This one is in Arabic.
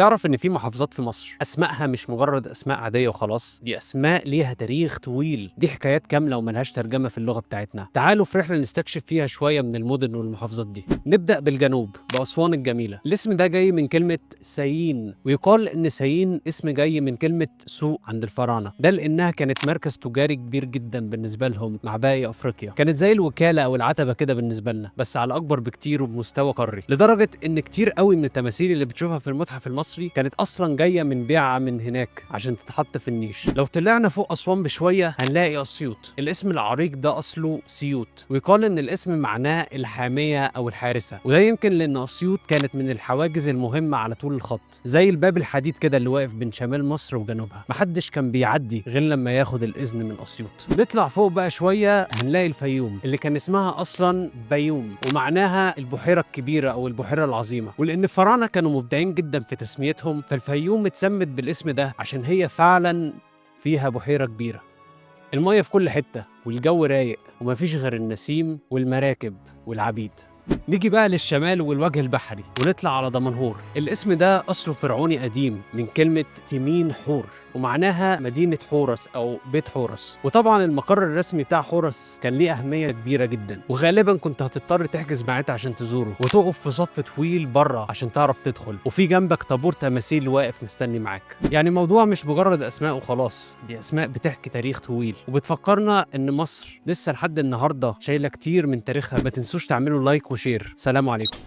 تعرف إن في محافظات في مصر أسمائها مش مجرد أسماء عادية وخلاص، دي أسماء ليها تاريخ طويل، دي حكايات كاملة وملهاش ترجمة في اللغة بتاعتنا. تعالوا في رحلة نستكشف فيها شوية من المدن والمحافظات دي. نبدأ بالجنوب بأسوان الجميلة. الاسم ده جاي من كلمة سايين، ويقال إن سايين اسم جاي من كلمة سوق عند الفراعنة، ده لأنها كانت مركز تجاري كبير جدا بالنسبة لهم مع باقي أفريقيا، كانت زي الوكالة أو العتبة كده بالنسبة لنا، بس على أكبر بكتير وبمستوى قاري، لدرجة إن كتير قوي من التماثيل اللي بتشوفها في المتحف المصري كانت اصلا جايه من بيعه من هناك عشان تتحط في النيش. لو طلعنا فوق اسوان بشويه هنلاقي اسيوط. الاسم العريق ده اصله سيوط، ويقال ان الاسم معناه الحاميه او الحارسه، وده يمكن لان اسيوط كانت من الحواجز المهمه على طول الخط، زي الباب الحديد كده اللي واقف بين شمال مصر وجنوبها، محدش كان بيعدي غير لما ياخد الاذن من اسيوط. نطلع فوق بقى شويه هنلاقي الفيوم، اللي كان اسمها اصلا بيوم، ومعناها البحيره الكبيره او البحيره العظيمه، ولان الفراعنه كانوا مبدعين جدا في تسميتهم، فالفيوم اتسمت بالاسم ده عشان هي فعلا فيها بحيرة كبيرة. المية في كل حتة والجو رايق ومفيش غير النسيم والمراكب والعبيد. نيجي بقى للشمال والوجه البحري ونطلع على دمنهور. الاسم ده أصله فرعوني قديم من كلمة تيمين حور، ومعناها مدينة حورس أو بيت حورس، وطبعا المقر الرسمي بتاع حورس كان ليه أهمية كبيرة جدا، وغالبا كنت هتضطر تحجز ميعاد عشان تزوره وتقف في صف طويل بره عشان تعرف تدخل، وفي جنبك طابور تماثيل واقف مستني معاك. يعني الموضوع مش مجرد أسماء وخلاص، دي أسماء بتحكي تاريخ طويل وبتفكرنا إن مصر لسه لحد النهاردة شايلة كتير من تاريخها. ما تنسوش تعملوا لايك وشير. سلام عليكم.